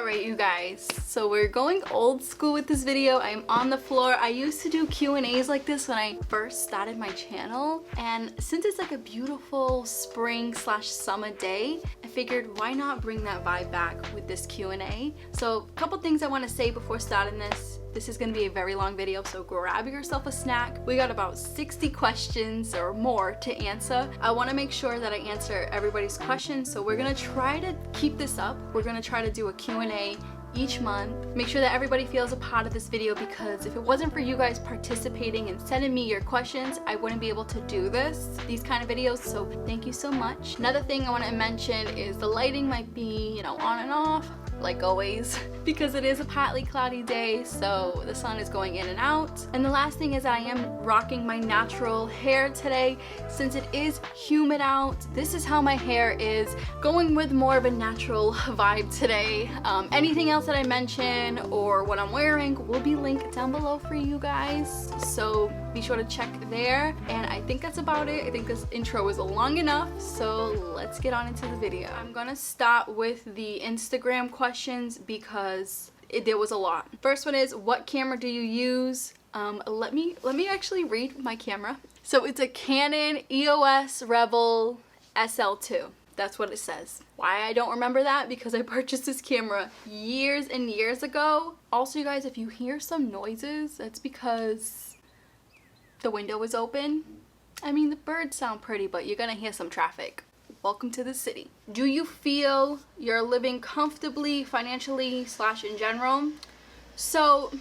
Alright you guys, so we're going old school with this video. I'm on the floor. I used to do Q&As like this when I first started my channel, and since it's like a beautiful spring slash summer day, I figured why not bring that vibe back with this Q&A. So a couple things I want to say before starting this. This is going to be a very long video, so grab yourself a snack. We got about 60 questions or more to answer. I want to make sure that I answer everybody's questions, so we're going to try to keep this up. We're going to try to do a Q&A each month. Make sure that everybody feels a part of this video, because if it wasn't for you guys participating and sending me your questions, I wouldn't be able to do these kind of videos, so thank you so much. Another thing I want to mention is the lighting might be, you know, on and off, like always, because it is a partly cloudy day, so the sun is going in and out. And the last thing is I am rocking my natural hair today. Since it is humid out, this is how my hair is, going with more of a natural vibe today. Anything else that I mention or what I'm wearing will be linked down below for you guys, so be sure to check there. And I think that's about it. I think this intro is long enough, so let's get on into the video. I'm gonna start with the Instagram questions because there was a lot. First one is, what camera do you use? Let me actually read my camera. So it's a Canon EOS Rebel SL2. That's what it says. Why I don't remember that? Because I purchased this camera years and years ago. Also, you guys, if you hear some noises, that's because the window is open. I mean, the birds sound pretty, but you're gonna hear some traffic. Welcome to the city. Do you feel you're living comfortably financially slash in general? So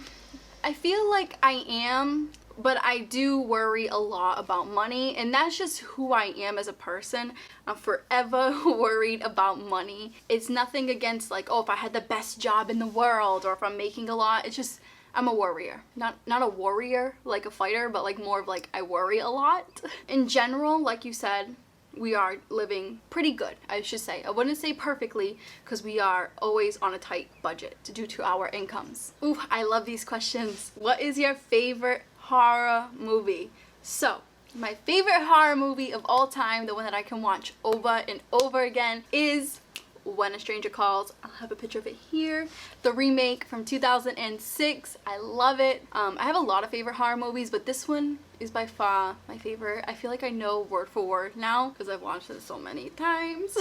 I feel like I am, but I do worry a lot about money, and that's just who I am as a person. I'm forever worried about money. It's nothing against like, oh, if I had the best job in the world or if I'm making a lot. It's just I'm a worrier. Not a warrior like a fighter, but like more of like I worry a lot. In general, like you said, we are living pretty good, I should say. I wouldn't say perfectly, because we are always on a tight budget due to our incomes. Ooh, I love these questions. What is your favorite horror movie? So, my favorite horror movie of all time, the one that I can watch over and over again, is When a Stranger Calls. I'll have a picture of it here. The remake from 2006. I love it. I have a lot of favorite horror movies, but this one is by far my favorite. I feel like I know word for word now because I've watched it so many times.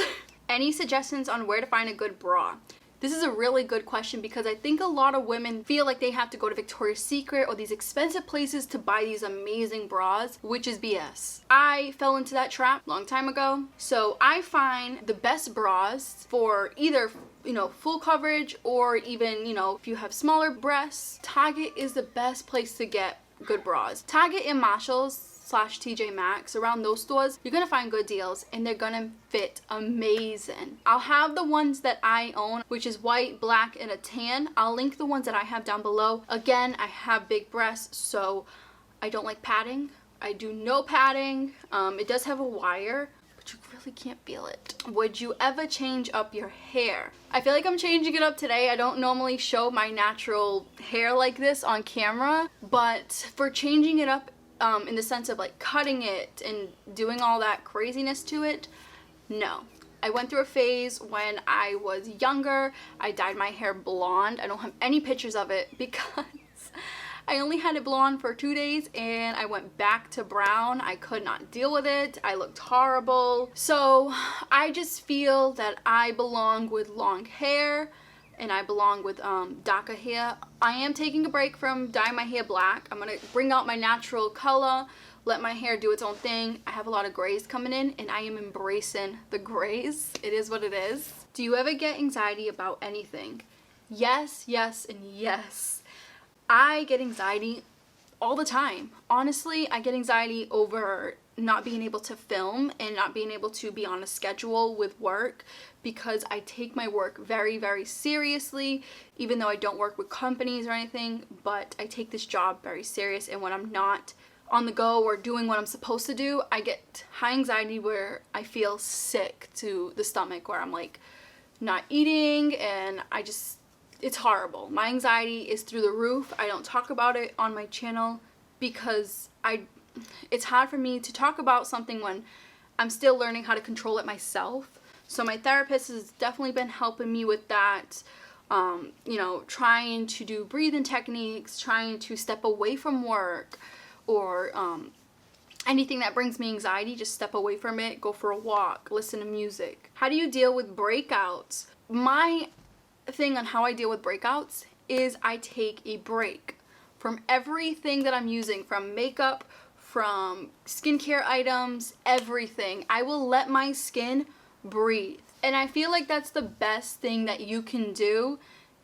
Any suggestions on where to find a good bra? This is a really good question, because I think a lot of women feel like they have to go to Victoria's Secret or these expensive places to buy these amazing bras, which is BS. I fell into that trap a long time ago. So I find the best bras for either, you know, full coverage or even, you know, if you have smaller breasts. Target is the best place to get good bras. Target and Marshalls / TJ Maxx, around those stores, you're gonna find good deals and they're gonna fit amazing. I'll have the ones that I own, which is white, black, and a tan. I'll link the ones that I have down below. Again, I have big breasts, so I don't like padding. I do no padding. It does have a wire, but you really can't feel it. Would you ever change up your hair? I feel like I'm changing it up today. I don't normally show my natural hair like this on camera, but for changing it up in the sense of like cutting it and doing all that craziness to it, no. I went through a phase when I was younger. I dyed my hair blonde. I don't have any pictures of it because I only had it blonde for 2 days and I went back to brown. I could not deal with it. I looked horrible. So I just feel that I belong with long hair and I belong with darker hair. I am taking a break from dyeing my hair black. I'm gonna bring out my natural color, let my hair do its own thing. I have a lot of grays coming in and I am embracing the grays. It is what it is. Do you ever get anxiety about anything? Yes, yes, and yes. I get anxiety all the time. Honestly, I get anxiety over not being able to film and not being able to be on a schedule with work, because I take my work very, very seriously, even though I don't work with companies or anything, but I take this job very serious, and when I'm not on the go or doing what I'm supposed to do, I get high anxiety where I feel sick to the stomach, where I'm like not eating and it's horrible. My anxiety is through the roof. I don't talk about it on my channel because it's hard for me to talk about something when I'm still learning how to control it myself. So my therapist has definitely been helping me with that. you know, trying to do breathing techniques, trying to step away from work, or anything that brings me anxiety, just step away from it, go for a walk, listen to music. How do you deal with breakouts? My thing on how I deal with breakouts is I take a break from everything that I'm using, from makeup, from skincare items, everything. I will let my skin breathe. And I feel like that's the best thing that you can do,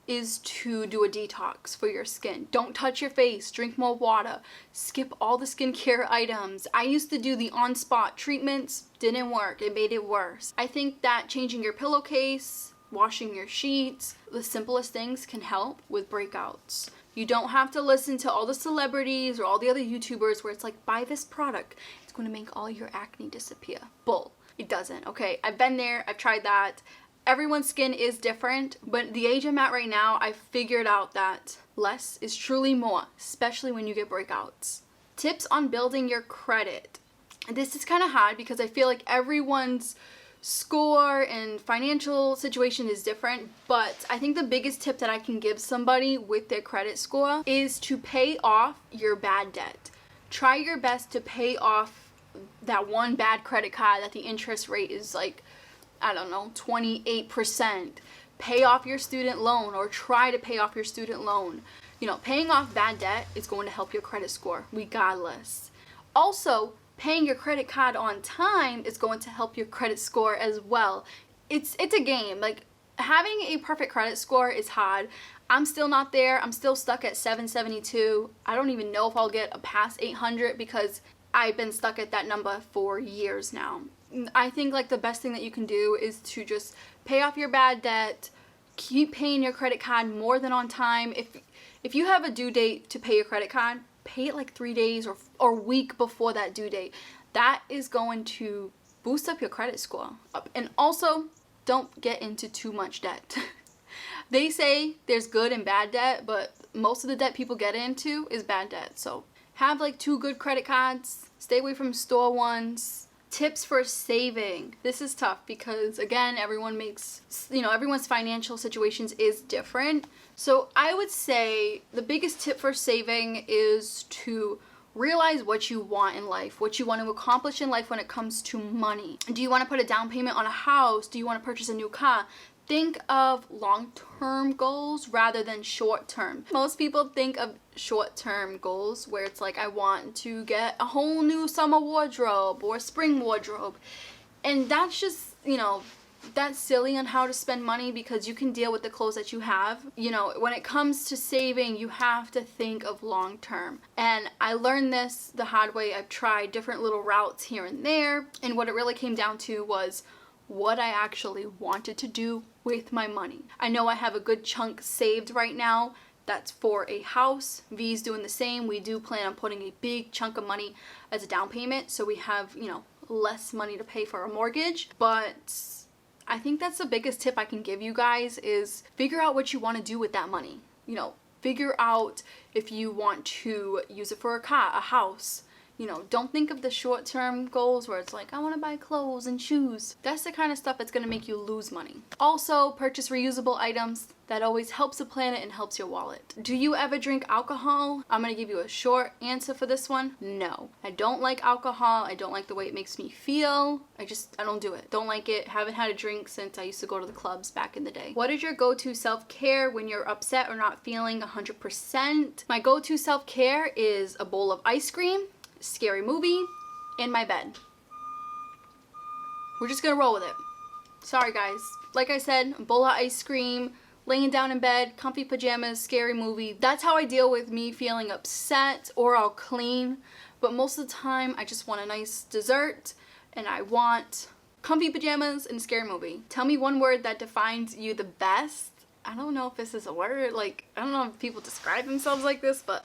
is to do a detox for your skin. Don't touch your face, drink more water, skip all the skincare items. I used to do the on-spot treatments, didn't work, it made it worse. I think that changing your pillowcase, washing your sheets, the simplest things can help with breakouts. You don't have to listen to all the celebrities or all the other YouTubers where it's like, buy this product, it's going to make all your acne disappear. Bull. It doesn't, okay? I've been there, I've tried that. Everyone's skin is different, but the age I'm at right now, I've figured out that less is truly more, especially when you get breakouts. Tips on building your credit. This is kind of hard because I feel like everyone's score and financial situation is different, but I think the biggest tip that I can give somebody with their credit score is to pay off your bad debt. Try your best to pay off that one bad credit card that the interest rate is like, I don't know, 28%. Pay off your student loan, or try to pay off your student loan. You know, paying off bad debt is going to help your credit score regardless. Also, paying your credit card on time is going to help your credit score as well. It's a game. Like, having a perfect credit score is hard. I'm still not there. I'm still stuck at 772. I don't even know if I'll get past 800 because I've been stuck at that number for years now. I think like the best thing that you can do is to just pay off your bad debt, keep paying your credit card more than on time. If you have a due date to pay your credit card, pay it like 3 days or week before that due date. That is going to boost up your credit score. And also, don't get into too much debt. They say there's good and bad debt, but most of the debt people get into is bad debt. So have like 2 good credit cards, stay away from store ones. Tips for saving. This is tough because again, everyone's financial situations is different. So I would say the biggest tip for saving is to realize what you want in life, what you want to accomplish in life when it comes to money. Do you want to put a down payment on a house? Do you want to purchase a new car? Think of long-term goals rather than short-term. Most people think of short-term goals where it's like, I want to get a whole new summer wardrobe or spring wardrobe. And that's just, that's silly on how to spend money because you can deal with the clothes that you have. When it comes to saving, you have to think of long-term. And I learned this the hard way. I've tried different little routes here and there. And what it really came down to was what I actually wanted to do with my money. I know I have a good chunk saved right now. That's for a house. V's doing the same. We do plan on putting a big chunk of money as a down payment, so we have, less money to pay for a mortgage. But I think that's the biggest tip I can give you guys is figure out what you want to do with that money. Figure out if you want to use it for a car, a house. Don't think of the short-term goals where it's like, I want to buy clothes and shoes. That's the kind of stuff that's going to make you lose money. Also, purchase reusable items. That always helps the planet and helps your wallet. Do you ever drink alcohol? I'm going to give you a short answer for this one. No. I don't like alcohol. I don't like the way it makes me feel. I don't do it. Don't like it. Haven't had a drink since I used to go to the clubs back in the day. What is your go-to self-care when you're upset or not feeling 100%? My go-to self-care is a bowl of ice cream, scary movie, in my bed. We're just gonna roll with it. Sorry guys. Like I said, a bowl of ice cream, laying down in bed, comfy pajamas, scary movie. That's how I deal with me feeling upset, or I'll clean. But most of the time, I just want a nice dessert and I want comfy pajamas and a scary movie. Tell me one word that defines you the best. I don't know if this is a word. I don't know if people describe themselves like this, but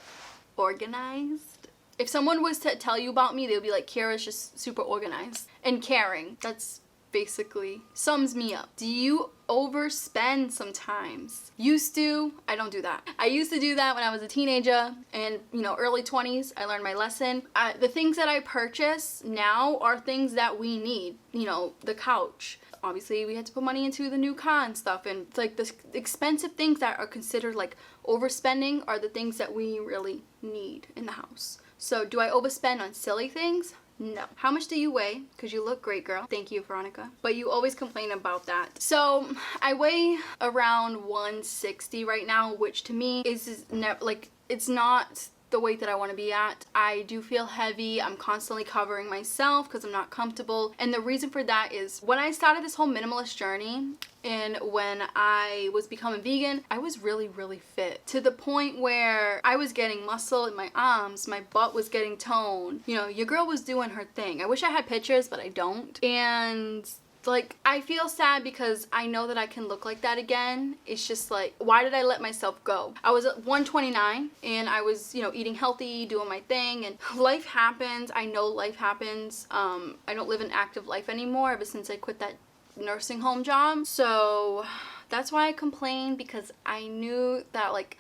organized. If someone was to tell you about me, they would be like, Kira's just super organized and caring. That's basically sums me up. Do you overspend sometimes? Used to. I don't do that. I used to do that when I was a teenager and, early 20s. I learned my lesson. The things that I purchase now are things that we need. The couch, obviously we had to put money into the new car and stuff, and it's like the expensive things that are considered like overspending are the things that we really need in the house. So do I overspend on silly things? No. How much do you weigh? Because you look great, girl. Thank you, Veronica. But you always complain about that. So I weigh around 160 right now, which to me is like, it's not the weight that I want to be at. I do feel heavy. I'm constantly covering myself because I'm not comfortable. And the reason for that is when I started this whole minimalist journey and when I was becoming vegan, I was really fit to the point where I was getting muscle in my arms, my butt was getting toned. You know, your girl was doing her thing. I wish I had pictures, but I don't. And like, I feel sad because I know that I can look like that again. It's just like, why did I let myself go? I was at 129 and I was, you know, eating healthy, doing my thing, and life happens. I know life happens. I don't live an active life anymore ever since I quit that nursing home job. So that's why I complained, because I knew that like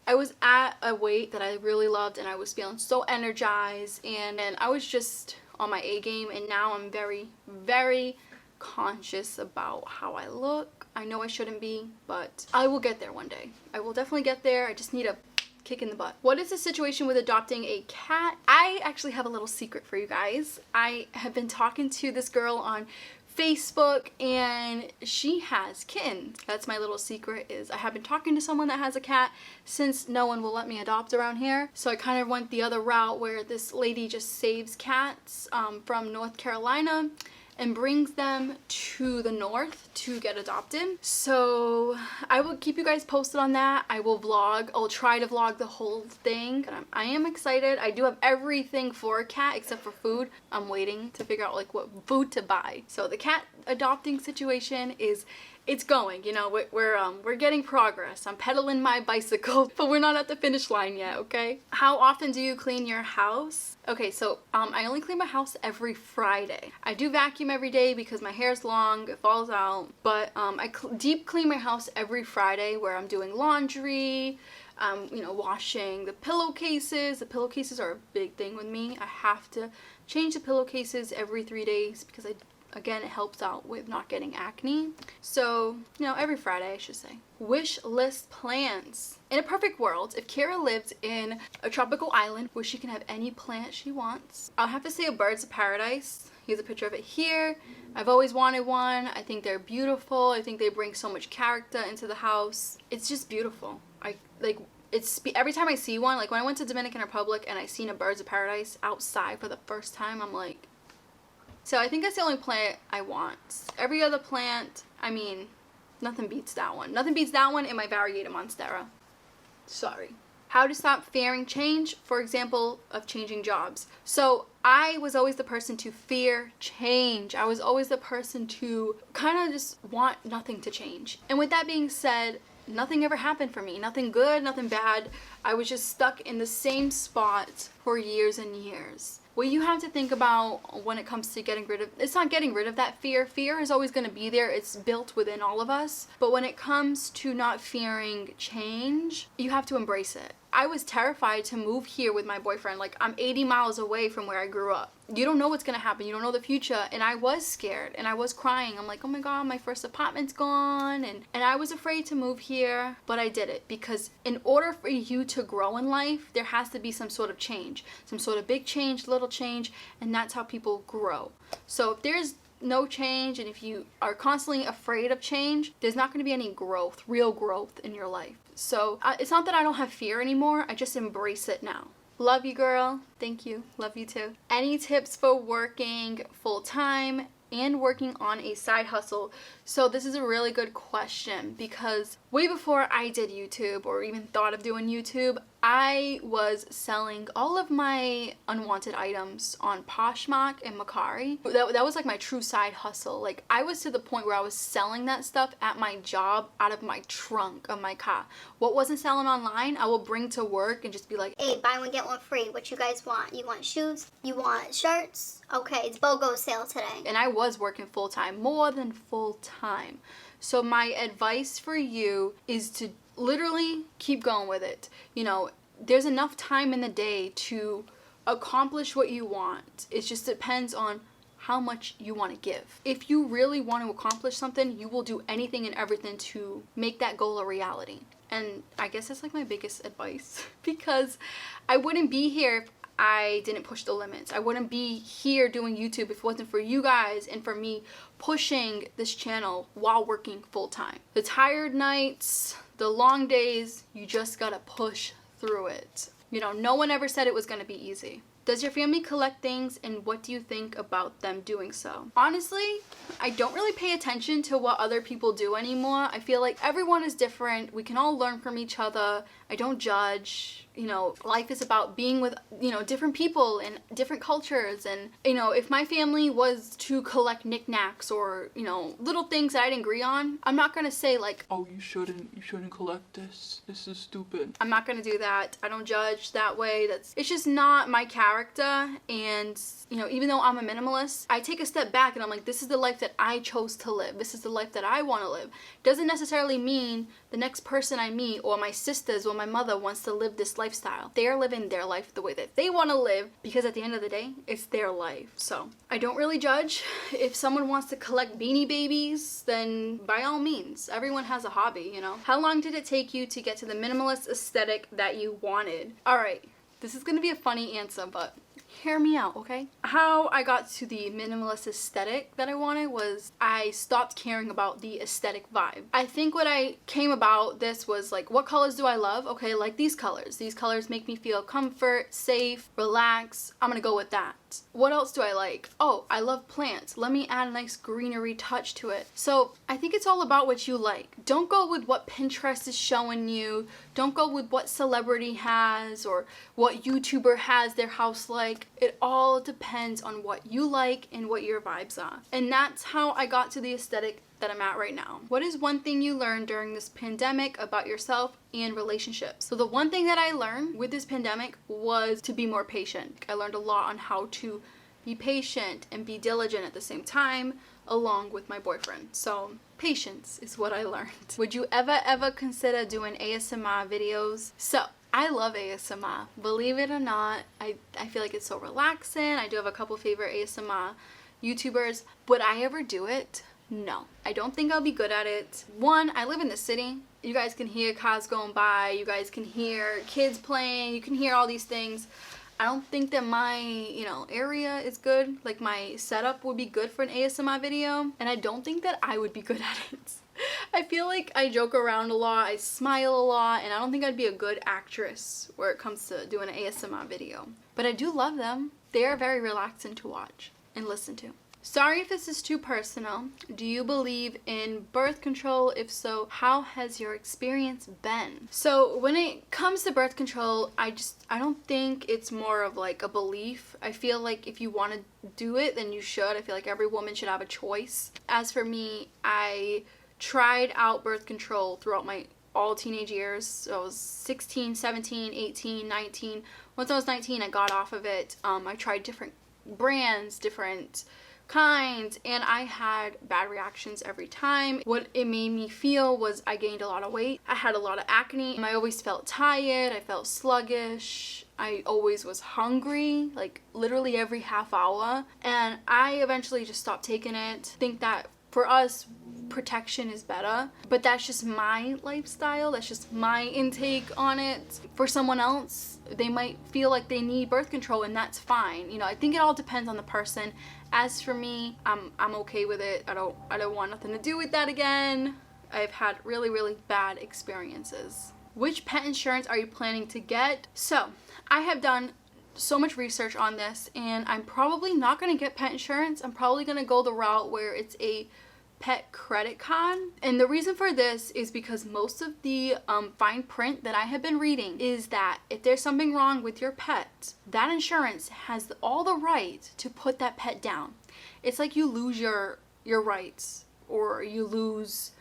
I was at a weight that I really loved and I was feeling so energized and I was just on my A game, and now I'm very conscious about how I look. I know I shouldn't be, but I will get there one day. I will definitely get there. I just need a kick in the butt. What is the situation with adopting a cat? I actually have a little secret for you guys. I have been talking to this girl on Facebook and she has kittens. That's my little secret, is I have been talking to someone that has a cat since no one will let me adopt around here. So I kind of went the other route where this lady just saves cats from North Carolina and brings them to the north to get adopted. So I will keep you guys posted on that. I will vlog. I'll try to vlog the whole thing. I am excited. I do have everything for a cat except for food. I'm waiting to figure out like what food to buy. So the cat adopting situation is, it's going, you know, we're getting progress. I'm pedaling my bicycle, but we're not at the finish line yet, okay? How often do you clean your house? Okay, so I only clean my house every Friday. I do vacuum every day because my hair's long, it falls out, but I deep clean my house every Friday where I'm doing laundry, you know, washing the pillowcases. The pillowcases are a big thing with me. I have to change the pillowcases every 3 days because again, it helps out with not getting acne. So, you know, every Friday, I should say. Wish list plans. In a perfect world, if Kira lived in a tropical island where she can have any plant she wants, I'll have to say a bird's of paradise. Here's a picture of it here. I've always wanted one. I think they're beautiful. I think they bring so much character into the house. It's just beautiful. Every time I see one, like when I went to Dominican Republic and I seen a bird's of paradise outside for the first time, I'm like, so I think that's the only plant I want. Every other plant, I mean, nothing beats that one. Nothing beats that one in my variegated monstera. Sorry. How to stop fearing change, for example, of changing jobs. So I was always the person to fear change. I was always the person to kind of just want nothing to change. And with that being said, nothing ever happened for me. Nothing good, nothing bad. I was just stuck in the same spot for years and years. What you have to think about when it comes to getting rid of, it's not getting rid of that fear. Fear is always going to be there. It's built within all of us. But when it comes to not fearing change, you have to embrace it. I was terrified to move here with my boyfriend. Like, I'm 80 miles away from where I grew up. You don't know what's going to happen. You don't know the future. And I was scared and I was crying. I'm like, oh my God, my first apartment's gone. And I was afraid to move here, but I did it because in order for you to grow in life, there has to be some sort of change, some sort of big change, little change, and that's how people grow. So if there's no change and if you are constantly afraid of change, there's not going to be any growth, real growth in your life. So it's not that I don't have fear anymore. I just embrace it now. Love you, girl. Thank you. Love you too. Any tips for working full-time and working on a side hustle? So this is a really good question because way before I did YouTube or even thought of doing YouTube, I was selling all of my unwanted items on Poshmark and Mercari. That was like my true side hustle. Like, I was to the point where I was selling that stuff at my job out of my trunk of my car. What wasn't selling online, I will bring to work and just be like, hey, buy one, get one free. What you guys want? You want shoes? You want shirts? Okay, it's BOGO sale today. And I was working full-time, more than full-time. So my advice for you is to literally keep going with it. You know, there's enough time in the day to accomplish what you want. It just depends on how much you want to give. If you really want to accomplish something, you will do anything and everything to make that goal a reality. And I guess that's like my biggest advice because I wouldn't be here if I didn't push the limits. I wouldn't be here doing YouTube if it wasn't for you guys and for me pushing this channel while working full time. The tired nights, the long days, you just gotta push through it. You know, no one ever said it was gonna be easy. Does your family collect things, and what do you think about them doing so? Honestly, I don't really pay attention to what other people do anymore. I feel like everyone is different. We can all learn from each other. I don't judge. You know, life is about being with, you know, different people and different cultures. And, you know, if my family was to collect knickknacks or, you know, little things that I didn't agree on, I'm not gonna say like, oh, you shouldn't collect this. This is stupid. I'm not gonna do that. I don't judge that way. It's just not my character. And, you know, even though I'm a minimalist, I take a step back and I'm like, this is the life that I chose to live. This is the life that I want to live. Doesn't necessarily mean the next person I meet or my sisters or my mother wants to live this lifestyle. They're living their life the way that they want to live because at the end of the day, it's their life. So I don't really judge. If someone wants to collect Beanie Babies, then by all means, everyone has a hobby, you know. How long did it take you to get to the minimalist aesthetic that you wanted? All right, this is going to be a funny answer, but hear me out, okay? How I got to the minimalist aesthetic that I wanted was I stopped caring about the aesthetic vibe. I think what I came about this was like, what colors do I love? Okay, like these colors. These colors make me feel comfort, safe, relax. I'm gonna go with that. What else do I like? Oh, I love plants. Let me add a nice greenery touch to it. So I think it's all about what you like. Don't go with what Pinterest is showing you. Don't go with what celebrity has or what YouTuber has their house like. It all depends on what you like and what your vibes are. And that's how I got to the aesthetic that I'm at right now. What is one thing you learned during this pandemic about yourself and relationships? So the one thing that I learned with this pandemic was to be more patient. I learned a lot on how to be patient and be diligent at the same time along with my boyfriend. So patience is what I learned. Would you ever consider doing ASMR videos? So I love ASMR. Believe it or not, I feel like it's so relaxing. I do have a couple favorite ASMR YouTubers. Would I ever do it? No. I don't think I'll be good at it. One, I live in the city. You guys can hear cars going by. You guys can hear kids playing. You can hear all these things. I don't think that my, you know, area is good. Like my setup would be good for an ASMR video. And I don't think that I would be good at it. I feel like I joke around a lot, I smile a lot, and I don't think I'd be a good actress where it comes to doing an ASMR video. But I do love them. They are very relaxing to watch and listen to. Sorry if this is too personal. Do you believe in birth control? If so, how has your experience been? So when it comes to birth control, I don't think it's more of like a belief. I feel like if you want to do it, then you should. I feel like every woman should have a choice. As for me, I tried out birth control throughout my all teenage years. So I was 16, 17, 18, 19. Once I was 19, I got off of it. I tried different brands, different kinds, and I had bad reactions every time. What it made me feel was I gained a lot of weight. I had a lot of acne. I always felt tired. I felt sluggish. I always was hungry, like literally every half hour. And I eventually just stopped taking it. I think that for us, protection is better, but that's just my lifestyle. That's just my intake on it. For someone else, they might feel like they need birth control, and that's fine. You know, I think it all depends on the person. As for me, I'm okay with it. I don't want nothing to do with that again. I've had really bad experiences. Which pet insurance are you planning to get? So I have done so much research on this, and I'm probably not going to get pet insurance. I'm probably going to go the route where it's a pet credit card. And the reason for this is because most of the fine print that I have been reading is that if there's something wrong with your pet, that insurance has all the right to put that pet down. It's like you lose your rights, or you lose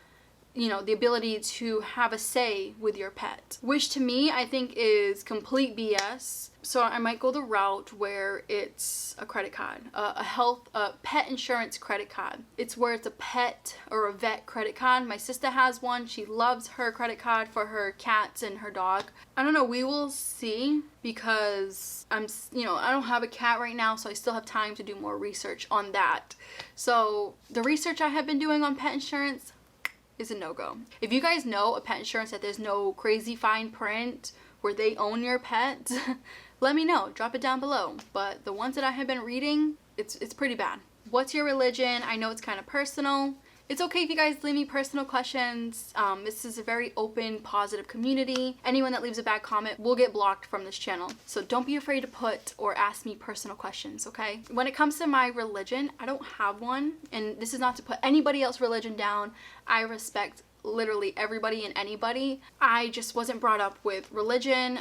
you know, the ability to have a say with your pet, which to me I think is complete BS. So I might go the route where it's a credit card, a pet insurance credit card. It's where it's a pet or a vet credit card. My sister has one. She loves her credit card for her cats and her dog. I don't know, we will see, because I don't have a cat right now, so I still have time to do more research on that. So the research I have been doing on pet insurance is a no-go. If you guys know a pet insurance that there's no crazy fine print where they own your pet, let me know, drop it down below. But the ones that I have been reading, it's pretty bad. What's your religion? I know it's kind of personal. It's okay if you guys leave me personal questions. This is a very open, positive community. Anyone that leaves a bad comment will get blocked from this channel. So don't be afraid to put or ask me personal questions, okay? When it comes to my religion, I don't have one. And this is not to put anybody else's religion down. I respect literally everybody and anybody. I just wasn't brought up with religion.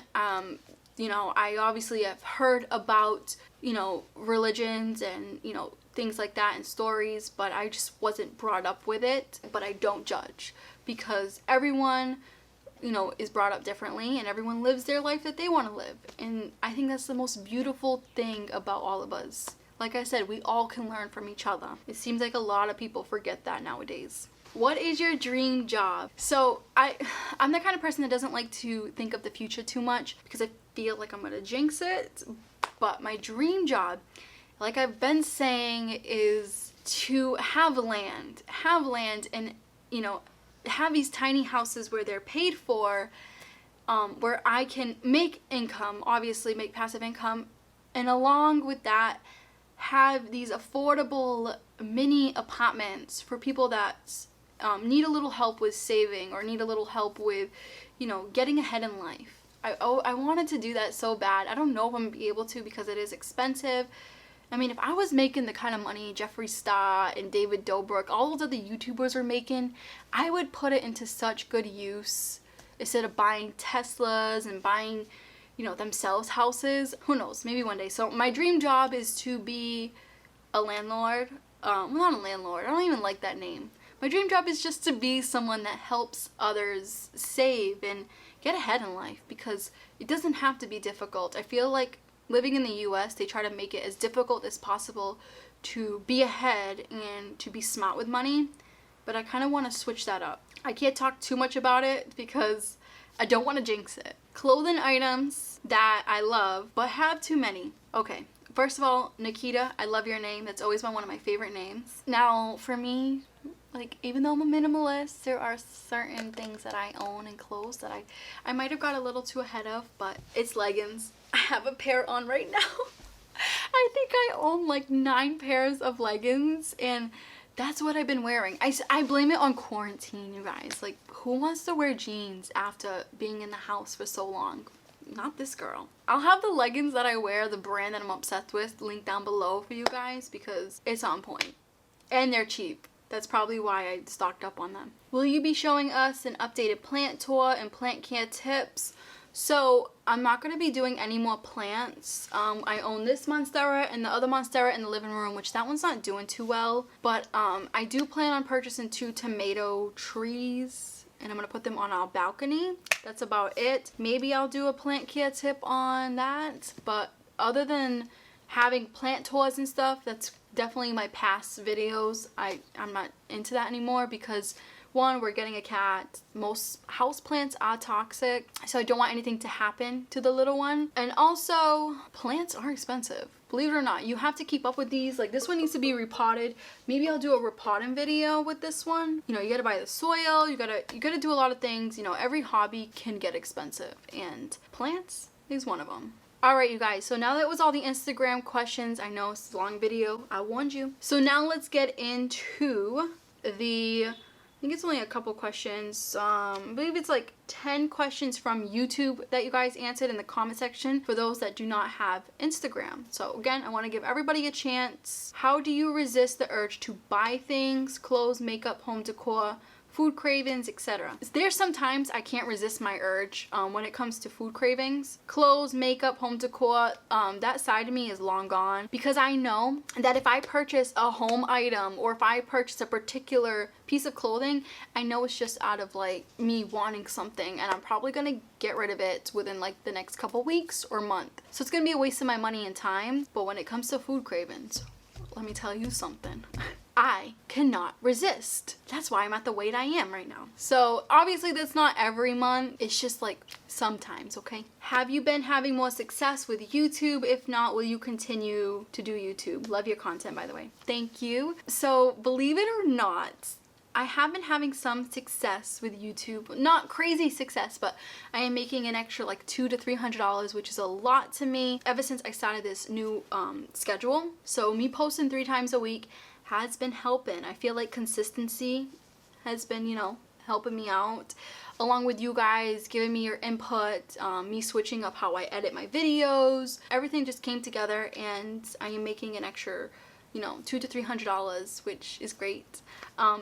You know, I obviously have heard about, you know, religions and, you know, things like that and stories, but I just wasn't brought up with it. But I don't judge, because everyone, you know, is brought up differently and everyone lives their life that they want to live. And I think that's the most beautiful thing about all of us. Like I said, we all can learn from each other. It seems like a lot of people forget that nowadays. What is your dream job? So I'm the kind of person that doesn't like to think of the future too much, because I feel like I'm gonna jinx it. But my dream job, like I've been saying, is to have land and, you know, have these tiny houses where they're paid for, where I can make income, obviously make passive income, and along with that have these affordable mini apartments for people that need a little help with saving, or need a little help with, you know, getting ahead in life. I wanted to do that so bad. I don't know if I'm gonna be able to, because it is expensive. I mean, if I was making the kind of money Jeffree Star and David Dobrik, all those other YouTubers are making, I would put it into such good use instead of buying Teslas and buying, you know, themselves houses. Who knows, maybe one day. So my dream job is to be a landlord. Well, not a landlord, I don't even like that name. My dream job is just to be someone that helps others save and get ahead in life, because it doesn't have to be difficult. I feel like living in the US, they try to make it as difficult as possible to be ahead and to be smart with money, but I kind of want to switch that up. I can't talk too much about it because I don't want to jinx it. Clothing items that I love but have too many. Okay, first of all, Nikita, I love your name. That's always been one of my favorite names. Now, for me, like, even though I'm a minimalist, there are certain things that I own and clothes that I might have got a little too ahead of, but it's leggings. I have a pair on right now. I think I own like 9 pairs of leggings, and that's what I've been wearing. I blame it on quarantine, you guys. Like, who wants to wear jeans after being in the house for so long? Not this girl. I'll have the leggings that I wear, the brand that I'm obsessed with, linked down below for you guys, because it's on point. And they're cheap. That's probably why I stocked up on them. Will you be showing us an updated plant tour and plant care tips? So I'm not going to be doing any more plants. I own this monstera and the other monstera in the living room, which that one's not doing too well. But I do plan on purchasing 2 tomato trees, and I'm going to put them on our balcony. That's about it. Maybe I'll do a plant care tip on that. But other than having plant tours and stuff, that's definitely my past videos. I'm not into that anymore, because one, we're getting a cat. Most houseplants are toxic, so I don't want anything to happen to the little one. And also, plants are expensive. Believe it or not, you have to keep up with these. Like, this one needs to be repotted. Maybe I'll do a repotting video with this one. You know, you gotta buy the soil, you gotta do a lot of things. You know, every hobby can get expensive, and plants is one of them. Alright, you guys, so now that was all the Instagram questions, I know it's a long video, I warned you. So now let's get into the, I think it's only a couple questions, I believe it's like 10 questions from YouTube that you guys answered in the comment section for those that do not have Instagram. So again, I want to give everybody a chance. How do you resist the urge to buy things, clothes, makeup, home decor food cravings, etc. There's sometimes I can't resist my urge when it comes to food cravings. Clothes, makeup, home decor, that side of me is long gone, because I know that if I purchase a home item or if I purchase a particular piece of clothing, I know it's just out of like me wanting something, and I'm probably gonna get rid of it within like the next couple weeks or month. So it's gonna be a waste of my money and time. But when it comes to food cravings, let me tell you something. I cannot resist. That's why I'm at the weight I am right now. So obviously that's not every month. It's just like sometimes, okay? Have you been having more success with YouTube? If not, will you continue to do YouTube? Love your content, by the way. Thank you. So believe it or not, I have been having some success with YouTube. Not crazy success, but I am making an extra like $200 to $300, which is a lot to me ever since I started this new schedule. So me posting 3 times a week has been helping. I feel like consistency has been, you know, helping me out, along with you guys giving me your input, me switching up how I edit my videos. Everything just came together, and I am making an extra, you know, $200 to $300, which is great.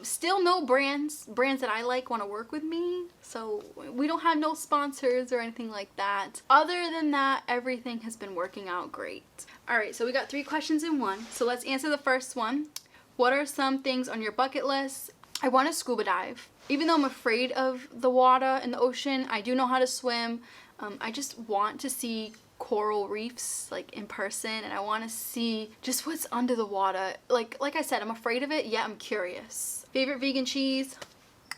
Still no brands that I like want to work with me, so we don't have no sponsors or anything like that. Other than that, everything has been working out great. All right, so we got 3 questions in one, so let's answer the first one. What are some things on your bucket list? I want to scuba dive. Even though I'm afraid of the water and the ocean, I do know how to swim. I just want to see coral reefs like in person, and I want to see just what's under the water. Like I said, I'm afraid of it, yet I'm curious. Favorite vegan cheese?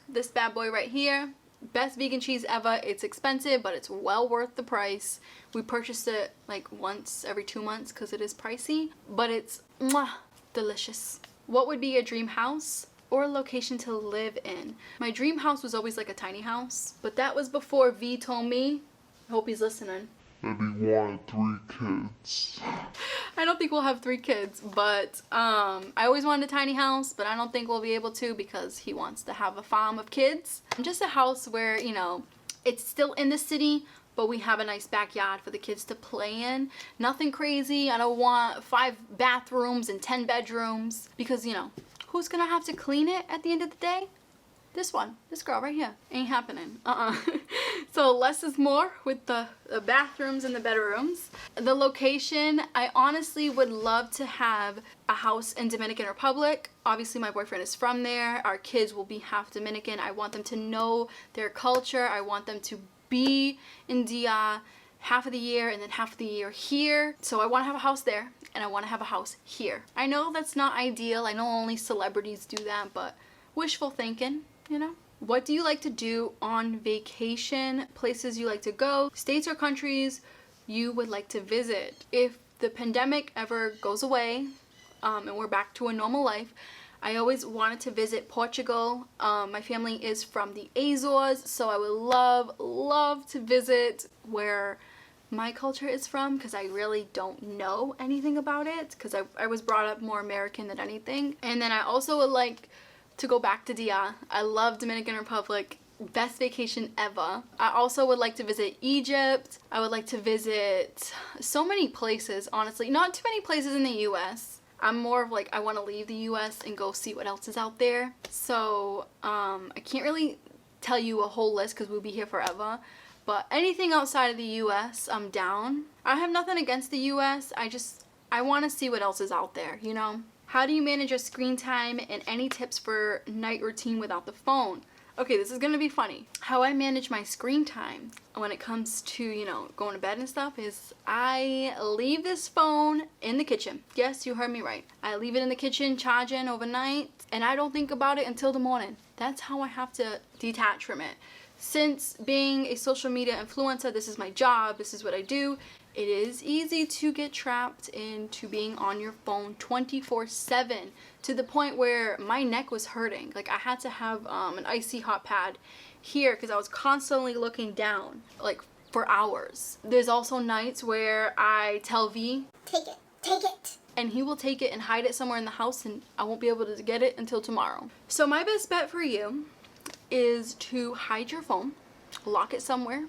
This bad boy right here. Best vegan cheese ever. It's expensive, but it's well worth the price. We purchased it like once every 2 months because it is pricey, but it's delicious. What would be your dream house or location to live in? My dream house was always like a tiny house, but that was before V told me, I hope he's listening, that he wanted 3 kids. I don't think we'll have 3 kids, but I always wanted a tiny house, but I don't think we'll be able to because he wants to have a farm of kids. Just a house where, you know, it's still in the city, but we have a nice backyard for the kids to play in. Nothing crazy. I don't want 5 bathrooms and 10 bedrooms because, you know, who's gonna have to clean it at the end of the day? This girl right here. Ain't happening. So less is more with the bathrooms and the bedrooms. The location, I honestly would love to have a house in Dominican Republic. Obviously my boyfriend is from there. Our kids will be half Dominican. I want them to know their culture. I want them to be in DIA half of the year and then half of the year here. So I want to have a house there and I want to have a house here. I know that's not ideal. I know only celebrities do that, but wishful thinking, you know? What do you like to do on vacation? Places you like to go, states or countries you would like to visit. If the pandemic ever goes away and we're back to a normal life, I always wanted to visit Portugal. My family is from the Azores, so I would love to visit where my culture is from, because I really don't know anything about it, because I was brought up more American than anything. And then I also would like to go back to DIA. I love Dominican Republic. Best vacation ever. I also would like to visit Egypt. I would like to visit so many places, honestly. Not too many places in the US. I'm more of like, I want to leave the US and go see what else is out there. So I can't really tell you a whole list because we'll be here forever. But anything outside of the US, I'm down. I have nothing against the US. I want to see what else is out there, you know? How do you manage your screen time, and any tips for night routine without the phone? Okay, this is gonna be funny. How I manage my screen time when it comes to, you know, going to bed and stuff is I leave this phone in the kitchen. Yes, you heard me right. I leave it in the kitchen charging overnight, and I don't think about it until the morning. That's how I have to detach from it. Since being a social media influencer, this is my job, this is what I do, it is easy to get trapped into being on your phone 24/7 to the point where my neck was hurting. Like I had to have an icy hot pad here because I was constantly looking down like for hours. There's also nights where I tell V, take it. And he will take it and hide it somewhere in the house, and I won't be able to get it until tomorrow. So my best bet for you is to hide your phone, lock it somewhere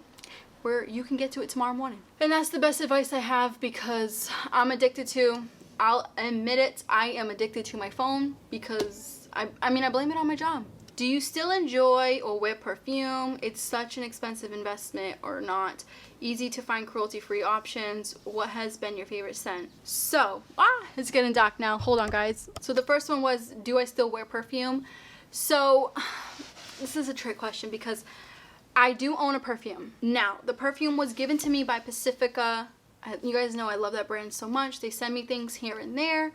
where you can get to it tomorrow morning. And that's the best advice I have, because I'm addicted to, I'll admit it, I am addicted to my phone because I mean, I blame it on my job. Do you still enjoy or wear perfume? It's such an expensive investment or not? Easy to find cruelty-free options. What has been your favorite scent? So, it's getting dark now. Hold on, guys. So the first one was, do I still wear perfume? So, this is a trick question because I do own a perfume. Now, the perfume was given to me by Pacifica. You guys know I love that brand so much. They send me things here and there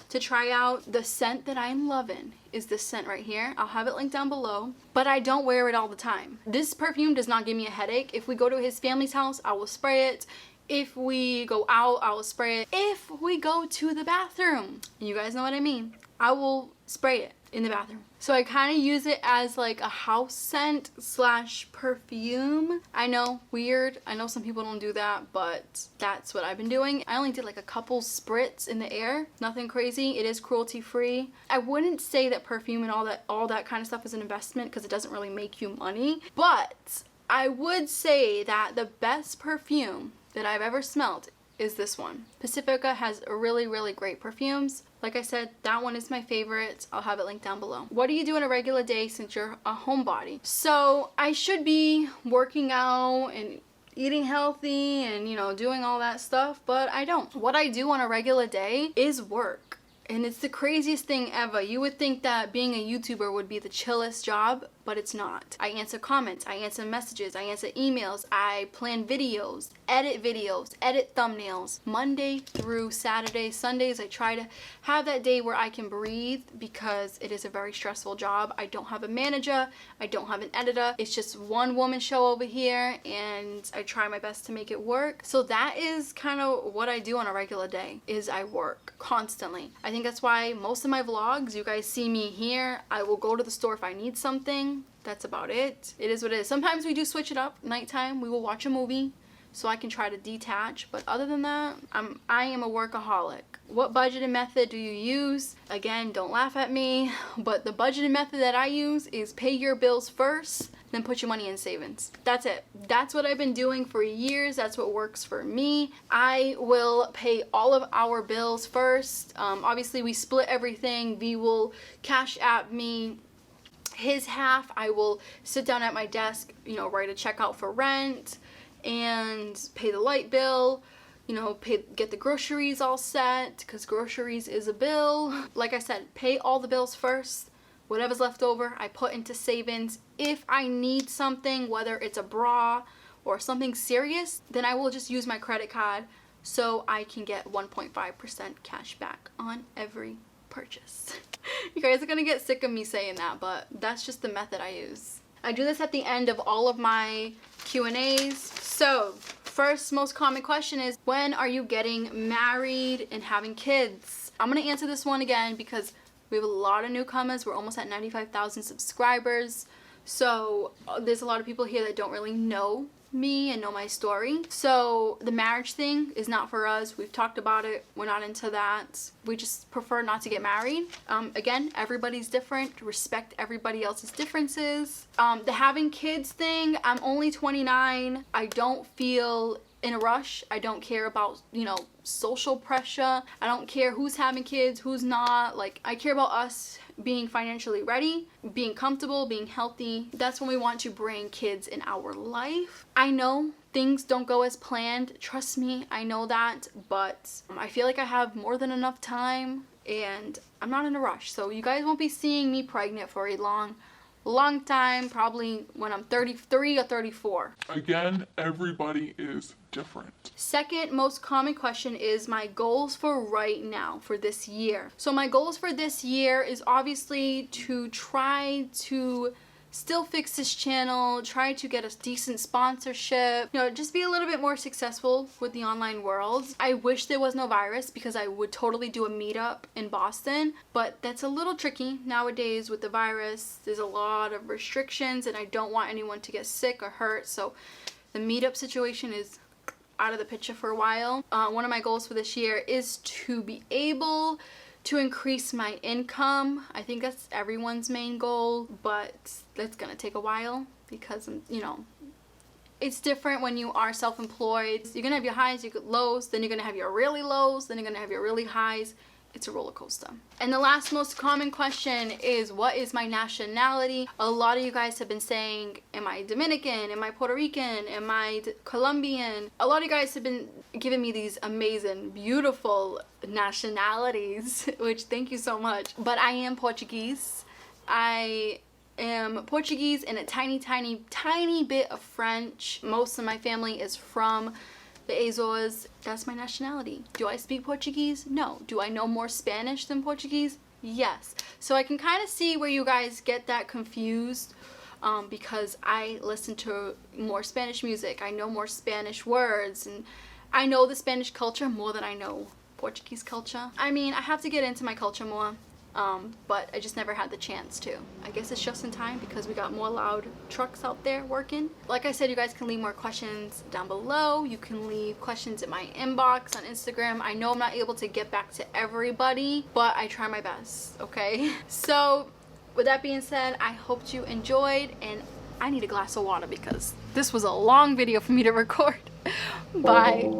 to try out. The scent that I'm loving is this scent right here. I'll have it linked down below, but I don't wear it all the time. This perfume does not give me a headache. If we go to his family's house, I will spray it. If we go out, I will spray it. If we go to the bathroom, and you guys know what I mean, I will spray it in the bathroom. So I kind of use it as like a house scent slash perfume. I know, weird. I know some people don't do that, but that's what I've been doing. I only did like a couple spritz in the air. Nothing crazy. It is cruelty free. I wouldn't say that perfume and all that kind of stuff is an investment because it doesn't really make you money. But I would say that the best perfume that I've ever smelled is this one. Pacifica has really, really great perfumes. Like I said, that one is my favorite. I'll have it linked down below. What do you do in a regular day since you're a homebody? So I should be working out and eating healthy and, you know, doing all that stuff, but I don't. What I do on a regular day is work. And it's the craziest thing ever. You would think that being a YouTuber would be the chillest job, but it's not. I answer comments, I answer messages, I answer emails, I plan videos, edit thumbnails. Monday through Saturday, Sundays, I try to have that day where I can breathe because it is a very stressful job. I don't have a manager, I don't have an editor. It's just one woman show over here and I try my best to make it work. So that is kind of what I do on a regular day, is I work constantly. I think that's why most of my vlogs, you guys see me here. I will go to the store if I need something. That's about it. It is what it is. Sometimes we do switch it up. Nighttime, we will watch a movie so I can try to detach. But other than that, I am a workaholic. What budgeting method do you use? Again, don't laugh at me, but the budgeting method that I use is pay your bills first, then put your money in savings. That's it. That's what I've been doing for years. That's what works for me. I will pay all of our bills first. Obviously, we split everything. V will cash app me his half. I will sit down at my desk, you know, write a check out for rent and pay the light bill, you know, get the groceries all set because groceries is a bill. Like I said, pay all the bills first. Whatever's left over, I put into savings. If I need something, whether it's a bra or something serious, then I will just use my credit card so I can get 1.5% cash back on every purchase. You guys are gonna get sick of me saying that, but that's just the method I use. I do this at the end of all of my Q&As. So, first most common question is, when are you getting married and having kids? I'm gonna answer this one again because we have a lot of newcomers. We're almost at 95,000 subscribers. So, there's a lot of people here that don't really know me and know my story. So the marriage thing is not for us. We've talked about it. We're not into that. We just prefer not to get married. Again, everybody's different. Respect everybody else's differences. The having kids thing, I'm only 29. I don't feel in a rush. I don't care about, you know, social pressure. I don't care who's having kids, who's not. Like, I care about us being financially ready, being comfortable, being healthy. That's when we want to bring kids in our life. I know things don't go as planned. Trust me, I know that, but I feel like I have more than enough time and I'm not in a rush. So you guys won't be seeing me pregnant for a long time, probably when I'm 33 or 34. Again, everybody is different. Second most common question is my goals for right now, for this year. So my goals for this year is obviously to try to still fix this channel, try to get a decent sponsorship, you know, just be a little bit more successful with the online world. I wish there was no virus because I would totally do a meetup in Boston, but that's a little tricky nowadays with the virus. There's a lot of restrictions and I don't want anyone to get sick or hurt, so the meetup situation is out of the picture for a while. One of my goals for this year is to be able to increase my income. I think that's everyone's main goal, but that's gonna take a while because, you know, it's different when you are self-employed. You're gonna have your highs, your lows, then you're gonna have your really lows, then you're gonna have your really highs. it's a roller coaster. And the last most common question is, what is my nationality? A lot of you guys have been saying, am I Dominican? Am I Puerto Rican? Am I Colombian? A lot of you guys have been giving me these amazing, beautiful nationalities, which thank you so much. But I am Portuguese. I am Portuguese and a tiny bit of French. Most of my family is from the Azores. That's my nationality. Do I speak Portuguese? No. Do I know more Spanish than Portuguese? Yes. So I can kind of see where you guys get that confused, because I listen to more Spanish music. I know more Spanish words, and I know the Spanish culture more than I know Portuguese culture. I mean, I have to get into my culture more. But I just never had the chance to. I guess it's just in time because we got more loud trucks out there working. Like I said, you guys can leave more questions down below. You can leave questions in my inbox on Instagram. I know I'm not able to get back to everybody, but I try my best, okay? So with that being said, I hope you enjoyed, and I need a glass of water because this was a long video for me to record. Bye.